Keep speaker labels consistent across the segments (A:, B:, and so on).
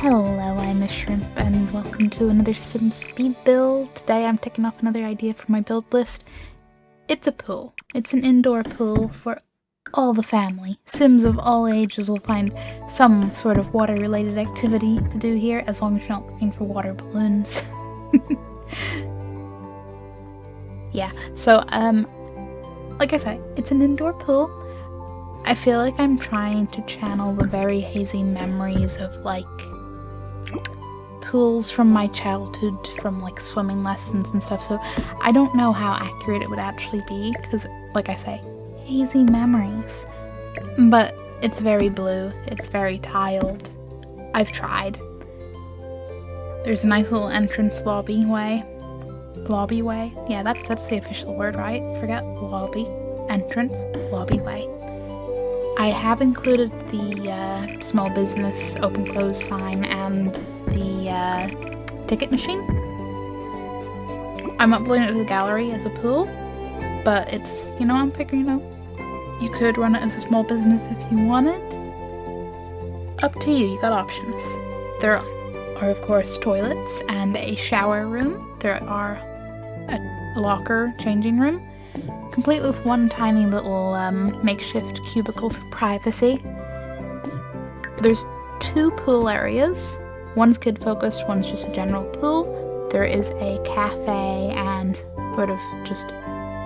A: Hello, I'm a shrimp, and welcome to another Sim speed build. Today I'm taking off another idea for my build list. It's a pool. It's an indoor pool for all the family. Sims of all ages will find some sort of water-related activity to do here, as long as you're not looking for water balloons. Yeah, so, like I said, it's an indoor pool. I feel like I'm trying to channel the very hazy memories of, like, pools from my childhood, from like swimming lessons and stuff, so I don't know how accurate it would actually be because, like I say, hazy memories. But it's very blue, it's very tiled. I've tried. There's a nice little entrance lobbyway. Yeah, that's the official word, right? Forget lobby. Entrance, lobbyway. I have included the small business open-close sign and the ticket machine. I'm uploading it to the gallery as a pool, but it's, I'm figuring out, you could run it as a small business if you wanted. Up to you, you got options. There are, of course, toilets and a shower room. There are a locker changing room, complete with one tiny little makeshift cubicle for privacy. There's 2 pool areas. One's kid-focused, one's just a general pool. There is a cafe and sort of just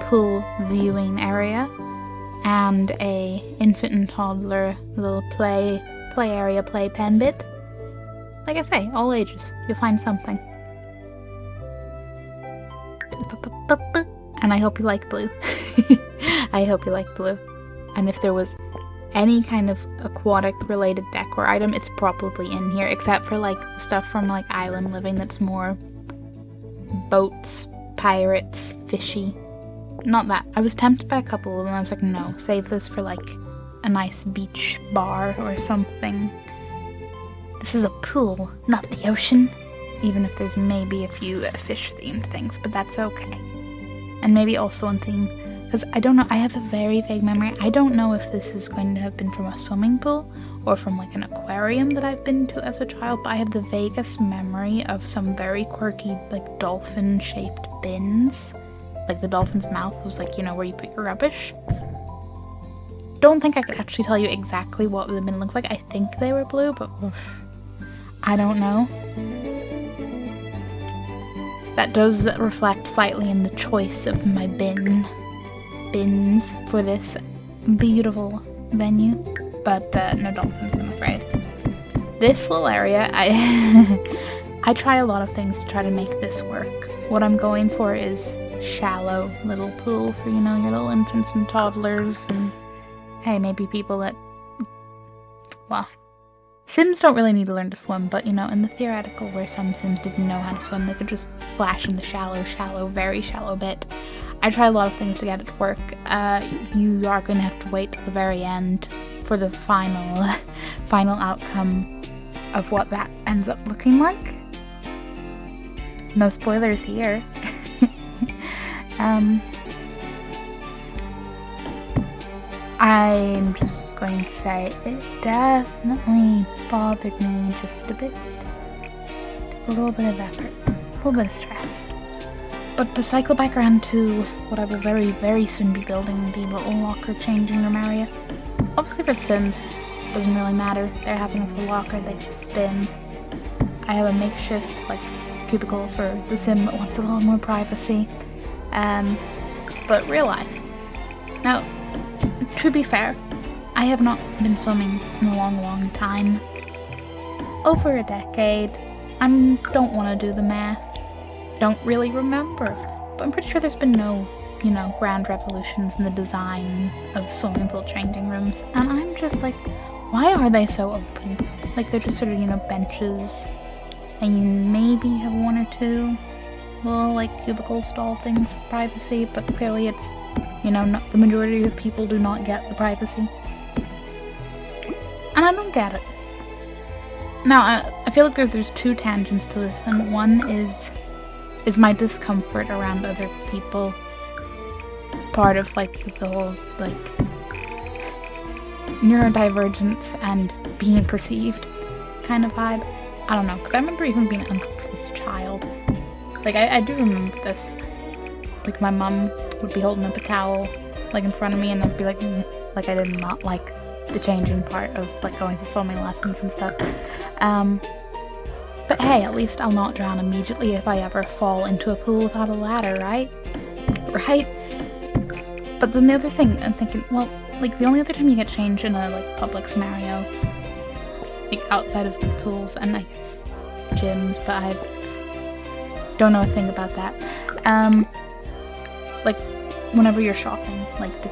A: pool viewing area, and a infant and toddler little play area, playpen bit. Like I say, all ages, you'll find something. And I hope you like blue. I hope you like blue. And if there was any kind of aquatic related decor item, it's probably in here, except for like stuff from like Island Living that's more boats, pirates, fishy. Not that. I was tempted by a couple of them. I was like, no, save this for like a nice beach bar or something. This is a pool, not the ocean. Even if there's maybe a few fish themed things, but that's okay. And maybe also one thing, because I don't know, I have a very vague memory. I don't know if this is going to have been from a swimming pool or from like an aquarium that I've been to as a child, but I have the vaguest memory of some very quirky like dolphin-shaped bins. Like the dolphin's mouth was like, where you put your rubbish. Don't think I could actually tell you exactly what the bin looked like. I think they were blue, but I don't know. That does reflect slightly in the choice of my bins for this beautiful venue, but no dolphins, I'm afraid. This little area, I try a lot of things to try to make this work. What I'm going for is shallow little pool for, your little infants and toddlers, and hey, maybe people that, well, Sims don't really need to learn to swim, but in the theoretical where some Sims didn't know how to swim, they could just splash in the shallow, very shallow bit. I try a lot of things to get it to work. You are going to have to wait till the very end for the final outcome of what that ends up looking like. No spoilers here. I'm just going to say it definitely bothered me just a bit. A little bit of effort, a little bit of stress. But to cycle back around to what I will very, very soon be building, the little locker changing room area. Obviously for the Sims, it doesn't really matter. They're happy enough with a locker, they just spin. I have a makeshift cubicle for the Sim that wants a little more privacy. But real life. Now, to be fair, I have not been swimming in a long time. Over a decade. I don't want to do the math. Don't really remember. But I'm pretty sure there's been no, grand revolutions in the design of swimming pool changing rooms. And I'm just like, why are they so open? Like, they're just sort of, benches. And you maybe have 1 or 2 little, cubicle stall things for privacy. But clearly it's, the majority of people do not get the privacy. And I don't get it. Now, I feel like there's 2 tangents to this, and one is my discomfort around other people. Part of, the whole, neurodivergence and being perceived kind of vibe. I don't know, because I remember even being uncomfortable as a child. Like, I do remember this. Like, my mum would be holding up a towel, like, in front of me, and I'd be like, like, I did not like the changing part of, like, going to swimming lessons and stuff. But hey, at least I'll not drown immediately if I ever fall into a pool without a ladder, right? Right? But then the other thing, I'm thinking, well, like, the only other time you get changed in a, like, public scenario, like, outside of the pools and, I guess, gyms, but I don't know a thing about that. Like, whenever you're shopping, like, the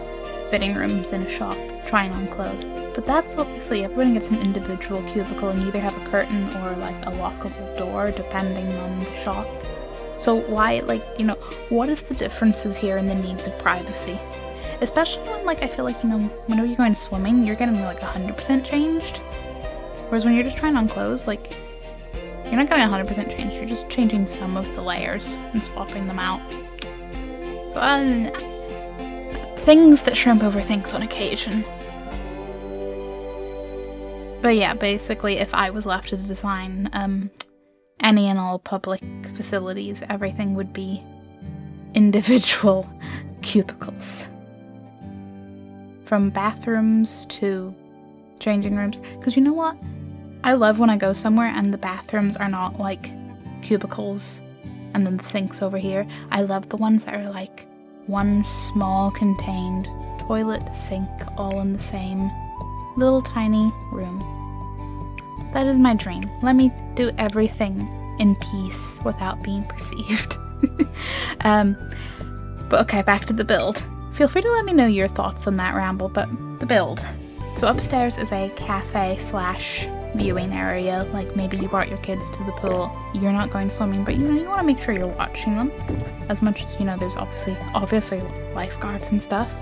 A: fitting rooms in a shop, trying on clothes. But that's obviously, everyone gets an individual cubicle, and you either have a curtain or, like, a lockable door, depending on the shop. So why, like, you know, what is the differences here in the needs of privacy? Especially when, like, I feel like, you know, whenever you're going swimming, you're getting, like, 100% changed. Whereas when you're just trying on clothes, like, you're not getting 100% changed. You're just changing some of the layers and swapping them out. So, things that shrimp overthinks on occasion. But yeah, basically, if I was left to design any and all public facilities, everything would be individual cubicles. From bathrooms to changing rooms. Because you know what? I love when I go somewhere and the bathrooms are not like cubicles and then the sink's over here. I love the ones that are like one small contained toilet, sink, all in the same little tiny room. That is my dream. Let me do everything in peace without being perceived. But okay, back to the build. Feel free to let me know your thoughts on that ramble, but the build. So upstairs is a cafe / viewing area. Like, maybe you brought your kids to the pool, you're not going swimming, but you know, you want to make sure you're watching them. As much as, you know, there's obviously lifeguards and stuff.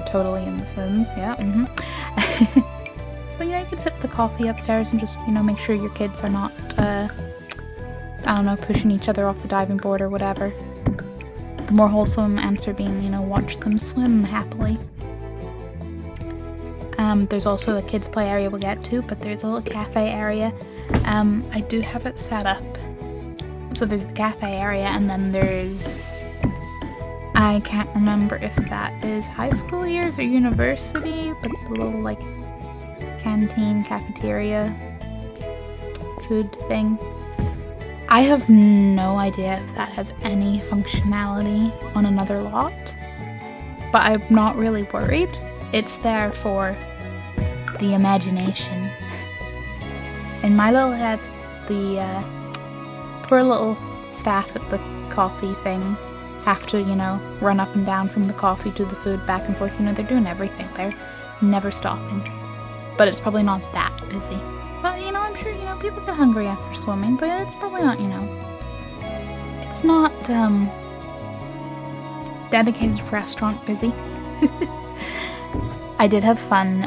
A: Totally in The Sims, yeah, So, you know, you can sip the coffee upstairs and just, you know, make sure your kids are not, I don't know, pushing each other off the diving board or whatever. The more wholesome answer being, you know, watch them swim happily. There's also a kids play area we'll get to, but there's a little cafe area. I do have it set up. So there's the cafe area, and then there's, I can't remember if that is high school years or university, but the little like canteen, cafeteria, food thing. I have no idea if that has any functionality on another lot, but I'm not really worried. It's there for the imagination. In my little head, the poor little staff at the coffee thing have to, you know, run up and down from the coffee to the food, back and forth. You know, they're doing everything. They're never stopping. But it's probably not that busy. But, you know, I'm sure, you know, people get hungry after swimming, but it's probably not, you know, it's not dedicated restaurant busy. I did have fun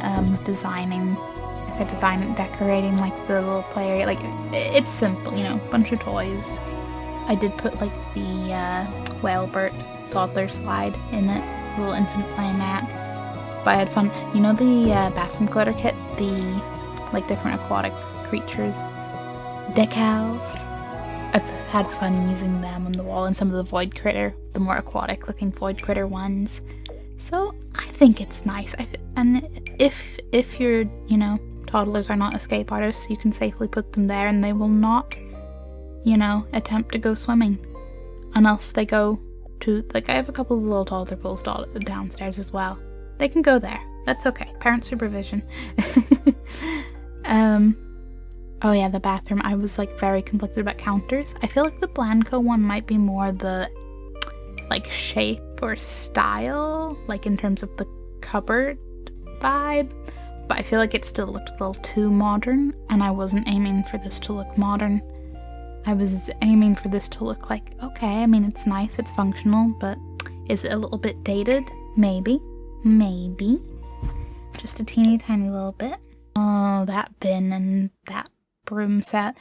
A: decorating like the little play area. Like, it's simple, you know, bunch of toys. I did put like the Whalebert toddler slide in it, little infant play mat. But I had fun. You know the bathroom clutter kit, the like different aquatic creatures decals? I've had fun using them on the wall and some of the void critter, the more aquatic looking void critter ones. So I think it's nice. And if your, you know, toddlers are not escape artists, you can safely put them there and they will not, you know, attempt to go swimming. Unless they go to, like, I have a couple of little toddler pools downstairs as well. They can go there. That's okay. Parent supervision. Oh yeah, the bathroom. I was like very conflicted about counters. I feel like the Blanco one might be more the like shape or style, like in terms of the cupboard vibe, but I feel like it still looked a little too modern, and I wasn't aiming for this to look modern. I was aiming for this to look like, okay, I mean, it's nice, it's functional, but is it a little bit dated? Maybe. Just a teeny tiny little bit. Oh, that bin and that broom set.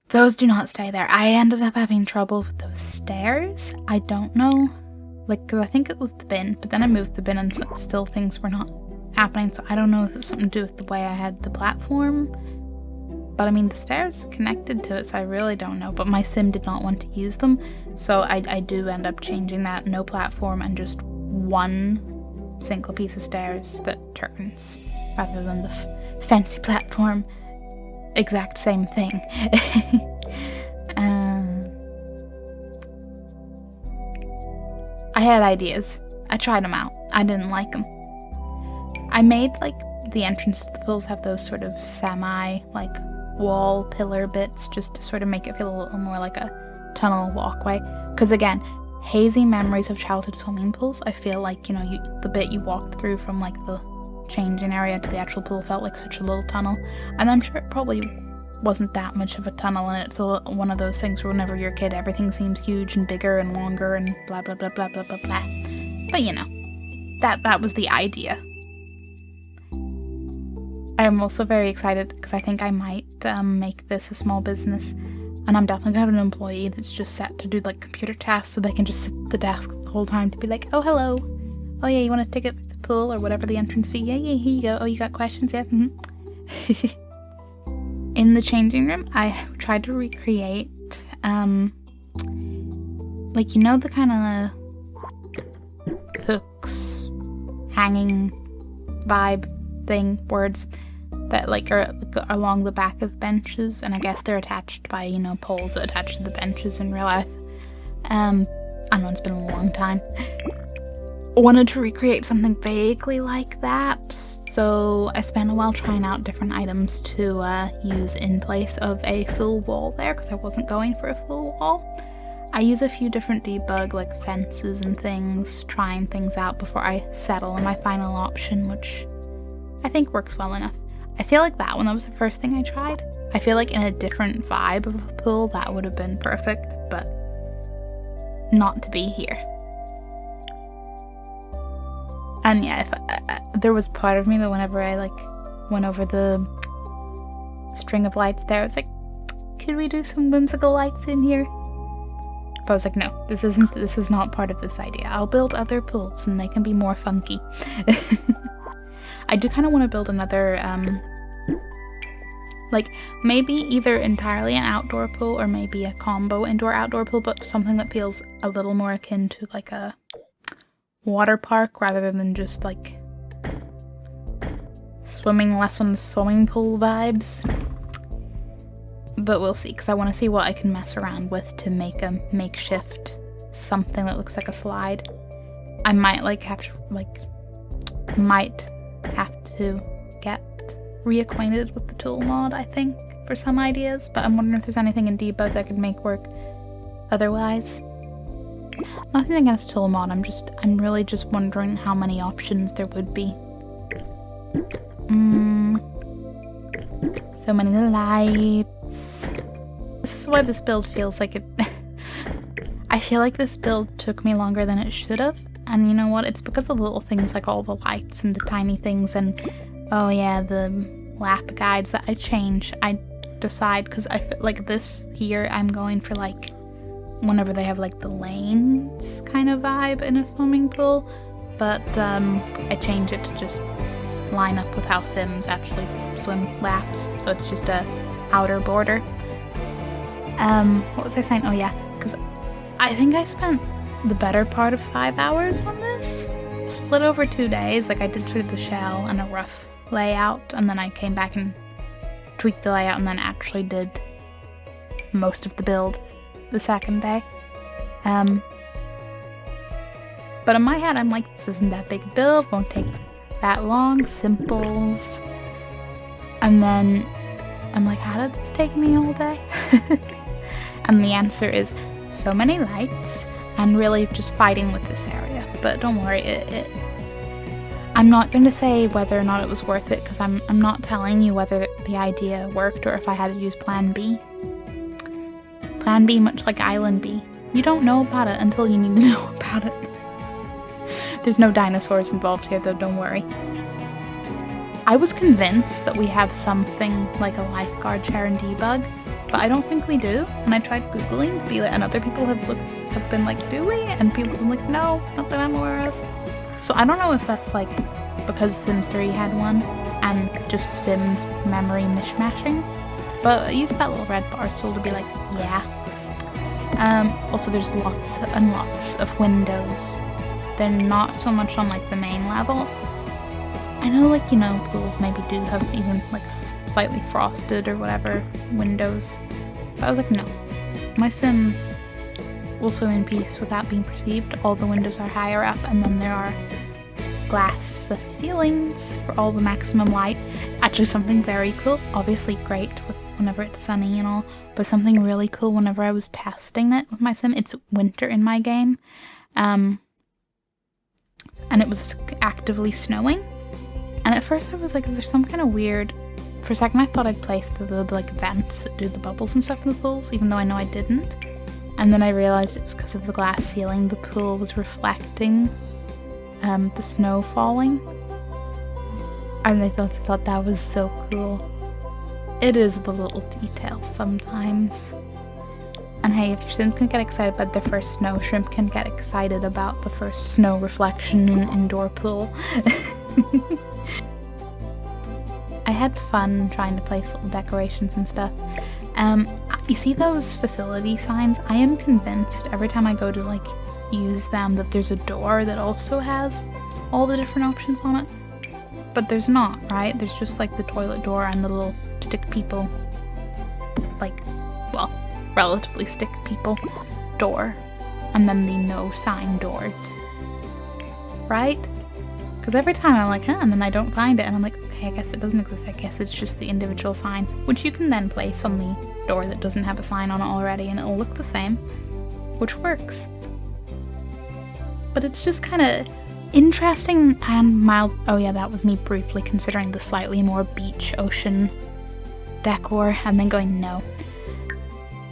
A: Those do not stay there. I ended up having trouble with those stairs. I don't know. Like, because I think it was the bin, but then I moved the bin and still things were not happening. So I don't know if it was something to do with the way I had the platform But I mean, the stairs connected to it, so I really don't know. But my sim did not want to use them, so I do end up changing that. No platform and just one single piece of stairs that turns, rather than the fancy platform. Exact same thing. I had ideas. I tried them out. I didn't like them. I made, like, the entrance to the pools have those sort of semi, like, wall pillar bits just to sort of make it feel a little more like a tunnel walkway. Because again, hazy memories of childhood swimming pools, I feel like, you know, the bit you walked through from, like, the changing area to the actual pool felt like such a little tunnel. And I'm sure it probably wasn't that much of a tunnel, and it's one of those things where whenever you're a kid, everything seems huge and bigger and longer and blah blah blah blah blah blah blah. But you know, that was the idea. I'm also very excited because I think I might make this a small business, and I'm definitely gonna have an employee that's just set to do like computer tasks, so they can just sit at the desk the whole time to be like, oh hello, oh yeah, you want a ticket for the pool or whatever the entrance fee? Yeah, here you go. Oh, you got questions? Yeah. Mm-hmm. In the changing room, I tried to recreate, like, you know, the kind of hooks, hanging vibe thing, words that, like, are along the back of benches, and I guess they're attached by, you know, poles that attach to the benches in real life. I know it's been a long time. Wanted to recreate something vaguely like that, so I spent a while trying out different items to use in place of a full wall there, because I wasn't going for a full wall. I use a few different debug, like fences and things, trying things out before I settle on my final option, which I think works well enough. I feel like that one, that was the first thing I tried. I feel like in a different vibe of a pool, that would have been perfect, but not to be here. And yeah, if there was part of me that whenever I like went over the string of lights there, I was like, could we do some whimsical lights in here? But I was like, no, this is not part of this idea. I'll build other pools and they can be more funky. I do kind of want to build another, like maybe either entirely an outdoor pool or maybe a combo indoor-outdoor pool, but something that feels a little more akin to like a water park rather than just like swimming lesson swimming pool vibes. But we'll see, because I want to see what I can mess around with to make a makeshift something that looks like a slide. I might have to get reacquainted with the tool mod, I think, for some ideas, but I'm wondering if there's anything in debug that could make work otherwise. Nothing against tool mod, I'm really just wondering how many options there would be. So many lights. This is why this build feels like it I feel like this build took me longer than it should have, and you know what, it's because of little things like all the lights and the tiny things, and oh yeah, the lap guides that I change. I decide, because I feel like this here I'm going for like whenever they have like the lanes kind of vibe in a swimming pool, but I change it to just line up with how Sims actually swim laps, so it's just a outer border. What was I saying? Oh yeah, because I think I spent the better part of 5 hours on this, split over 2 days. Like I did through the shell and a rough layout, and then I came back and tweaked the layout, and then actually did most of the build the second day. But in my head I'm like, this isn't that big a build, won't take that long, simples. And then I'm like, how did this take me all day? And the answer is so many lights and really just fighting with this area. But don't worry, I'm not going to say whether or not it was worth it, because I'm not telling you whether the idea worked or if I had to use plan B. Plan B, much like Island B. You don't know about it until you need to know about it. There's no dinosaurs involved here though, don't worry. I was convinced that we have something like a lifeguard chair in debug, but I don't think we do. And I tried Googling to be like, and other people have been like, do we? And people have been like, no, not that I'm aware of. So I don't know if that's like because Sims 3 had one and just Sims memory mishmashing, but I used that little red bar stool to be like, yeah. Also there's lots and lots of windows. They're not so much on like the main level. I know, like, you know, pools maybe do have even like slightly frosted or whatever windows, but I was like, no, my Sims will swim in peace without being perceived. All the windows are higher up, and then there are glass ceilings for all the maximum light. Actually, something very cool, obviously great whenever it's sunny and all, but something really cool whenever I was testing it with my Sim. It's winter in my game, and it was actively snowing. And at first I was like, is there some kind of weird... For a second I thought I'd placed the like vents that do the bubbles and stuff in the pools, even though I know I didn't. And then I realised it was because of the glass ceiling. The pool was reflecting the snow falling. And I thought that was so cool. It is the little details sometimes. And hey, if your Sims can get excited about their first snow, Shrimp can get excited about the first snow reflection in an indoor pool. I had fun trying to place little decorations and stuff. You see those facility signs? I am convinced every time I go to like use them that there's a door that also has all the different options on it. But there's not, right? There's just like the toilet door and the little stick people, like, well, relatively stick people door, and then the no sign doors, right? Because every time I'm like, huh, and then I don't find it, and I'm like, okay, I guess it doesn't exist. I guess it's just the individual signs, which you can then place on the door that doesn't have a sign on it already, and it'll look the same, which works. But it's just kind of interesting and mild. Oh yeah, that was me briefly considering the slightly more beach ocean decor, and then going no.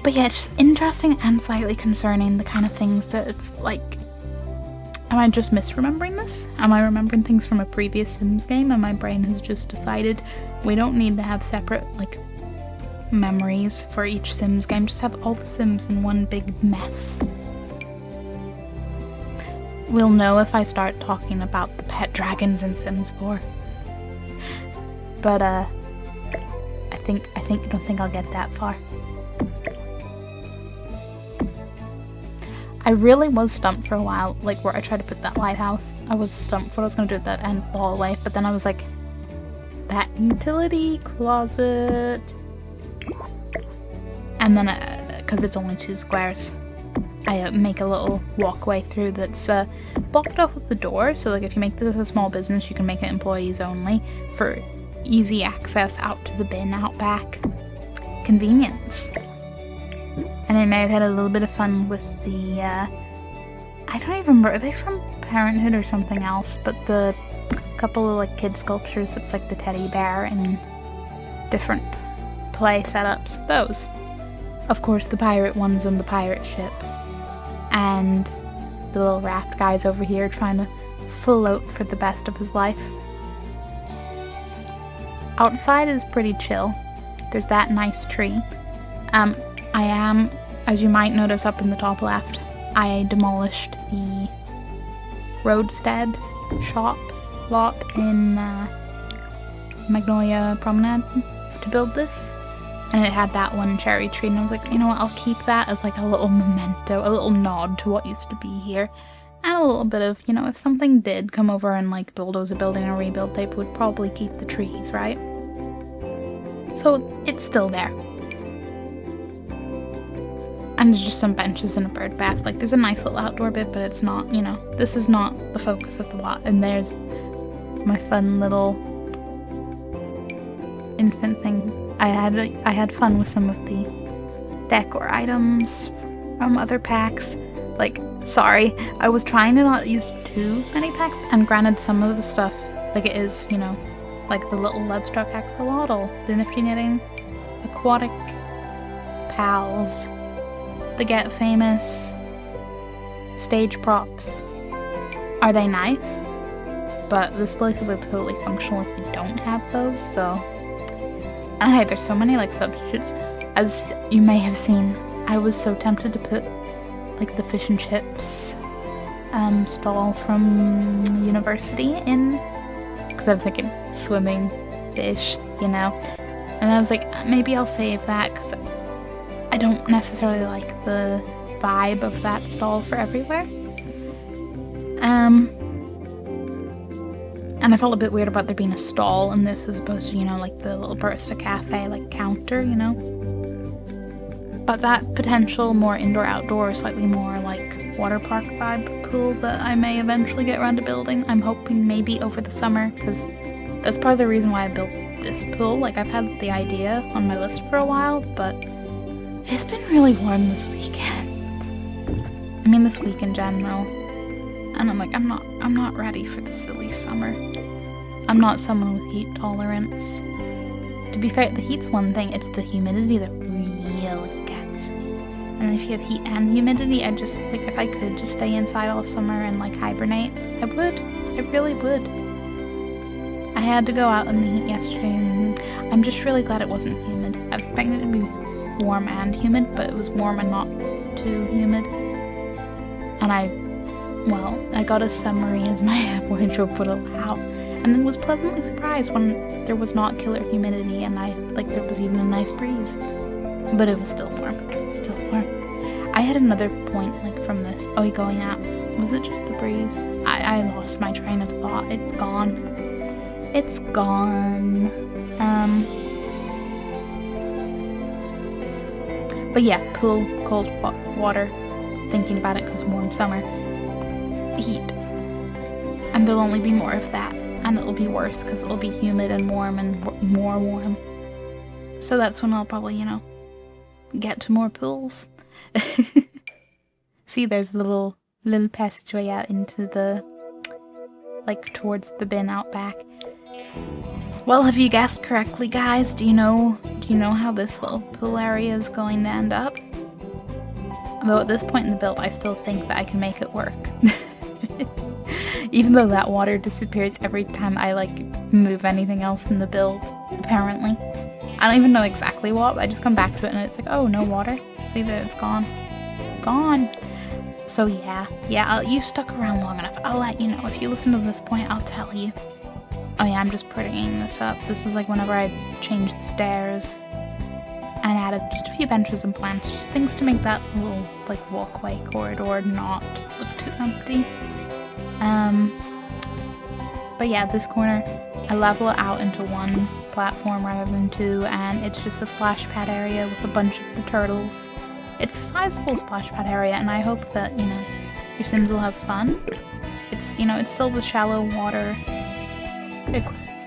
A: But yeah, it's just interesting and slightly concerning, the kind of things that it's like, am I just misremembering this? Am I remembering things from a previous Sims game and my brain has just decided we don't need to have separate, like, memories for each Sims game, just have all the Sims in one big mess. We'll know if I start talking about the pet dragons in Sims 4. But, I don't think I'll get that far. I really was stumped for a while, like where I tried to put that lighthouse. I was stumped for what I was going to do at that end of the hallway, but then I was like, that utility closet. And then, because it's only 2 squares, I make a little walkway through that's blocked off with the door. So like if you make this a small business, you can make it employees only for easy access out to the bin out back. Convenience. And I may have had a little bit of fun with the, I don't even remember, are they from Parenthood or something else? But the couple of like kid sculptures, it's like the teddy bear and different play setups, those. Of course the pirate ones on the pirate ship. And the little raft guy's over here trying to float for the best of his life. Outside is pretty chill. There's that nice tree. I am, as you might notice up in the top left, I demolished the roadstead shop lot in Magnolia Promenade to build this. And it had that one cherry tree, and I was like, you know what, I'll keep that as like a little memento, a little nod to what used to be here. And a little bit of, you know, if something did come over and like bulldoze a building and rebuild, they would probably keep the trees, right? So it's still there. And there's just some benches and a bird bath. Like, there's a nice little outdoor bit, but it's not, you know, this is not the focus of the lot. And there's my fun little infant thing. I had fun with some of the decor items from other packs. Like, sorry, I was trying to not use too many packs, and granted, some of the stuff, like it is, you know, like the little Lovestruck axolotl, the Nifty Knitting, Aquatic Pals, the Get Famous, stage props. Are they nice? But this place will be totally functional if you don't have those, so... And hey, there's so many like substitutes. As you may have seen, I was so tempted to put like the fish and chips stall from university in, because I was thinking swimming fish, you know. And I was like, maybe I'll save that because I don't necessarily like the vibe of that stall for everywhere. And I felt a bit weird about there being a stall and this as opposed to, you know, like the little barista cafe, like counter, you know. But that potential more indoor-outdoor, slightly more like water park vibe pool that I may eventually get around to building, I'm hoping maybe over the summer, because that's part of the reason why I built this pool. Like, I've had the idea on my list for a while, but it's been really warm this weekend. I mean, this week in general. And I'm like, I'm not ready for the silly summer. I'm not someone with heat tolerance. To be fair, the heat's one thing, it's the humidity that really gets me. And if you have heat and humidity, I just, like, if I could just stay inside all summer and, like, hibernate, I would. I really would. I had to go out in the heat yesterday, and I'm just really glad it wasn't humid. I was expecting it to be warm and humid, but it was warm and not too humid. And I got as summery as my wardrobe would allow, and then was pleasantly surprised when there was not killer humidity and there was even a nice breeze. But it was still warm. Still warm. I had another point, like, from this. Oh, going out. Was it just the breeze? I lost my train of thought. It's gone. It's gone. But yeah, pool, cold water. Thinking about it because warm summer. Heat. And there'll only be more of that. And it'll be worse because it'll be humid and warm and more warm. So that's when I'll probably, you know, get to more pools. See, there's the little passageway out into the, like, towards the bin out back. Well, have you guessed correctly, guys? Do you know how this little pool area is going to end up? Though at this point in the build, I still think that I can make it work. Even though that water disappears every time I, like, move anything else in the build, apparently. I don't even know exactly what, but I just come back to it and it's like, oh, no water. See that it's gone. Gone. So yeah, you stuck around long enough. I'll let you know. If you listen to this point, I'll tell you. Oh yeah, I'm just prettying this up. This was like whenever I changed the stairs and added just a few benches and plants, just things to make that little, like, walkway corridor not look too empty. But yeah, this corner, I level it out into one platform rather than two, and it's just a splash pad area with a bunch of the turtles. It's a sizable splash pad area, and I hope that, you know, your Sims will have fun. It's, you know, it's still the shallow water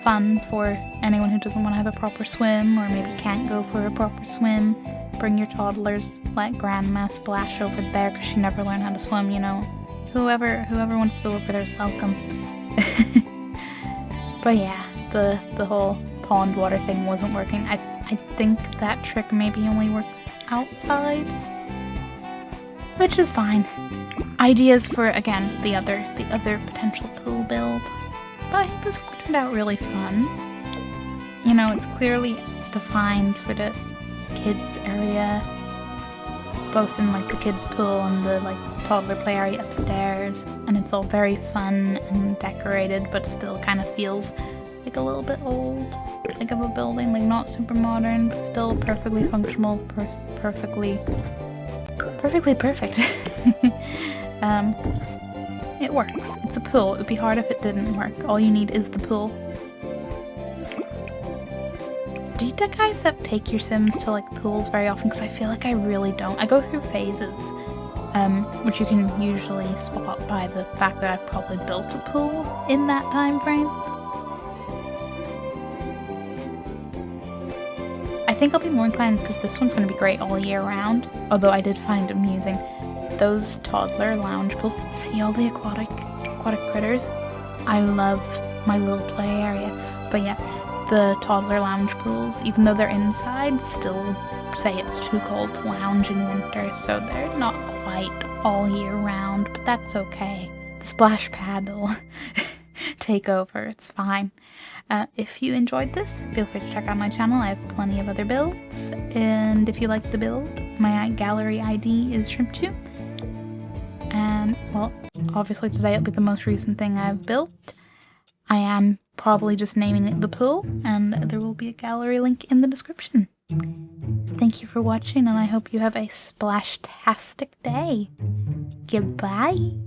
A: fun for anyone who doesn't want to have a proper swim, or maybe can't go for a proper swim. Bring your toddlers, let Grandma splash over there because she never learned how to swim, you know. Whoever wants to go over there is welcome. But yeah, the whole pond water thing wasn't working. I think that trick maybe only works outside, which is fine. Ideas for, again, the other potential pool build. But I think this one turned out really fun. You know, it's clearly defined sort of kids area, both in, like, the kids pool and the, like, toddler play area upstairs, and it's all very fun and decorated, but still kind of feels like a little bit old, like, of a building, like, not super modern, but still perfectly functional, perfectly perfect. It works. It's a pool. It would be hard if it didn't work. All you need is the pool. Do you guys take your Sims to, like, pools very often? Because I feel like I really don't. I go through phases, which you can usually spot by the fact that I've probably built a pool in that time frame. I think I'll be more inclined because this one's going to be great all year round, although I did find amusing those toddler lounge pools. See all the aquatic critters? I love my little play area. But yeah, the toddler lounge pools, even though they're inside, still say it's too cold to lounge in winter, so they're not quite all year round, but that's okay. The splash pad will take over, it's fine. If you enjoyed this, feel free to check out my channel. I have plenty of other builds, and if you like the build, my gallery ID is Shrimp2. And, well, obviously today it'll be the most recent thing I've built. I am probably just naming it the pool, and there will be a gallery link in the description. Thank you for watching, and I hope you have a splash-tastic day. Goodbye.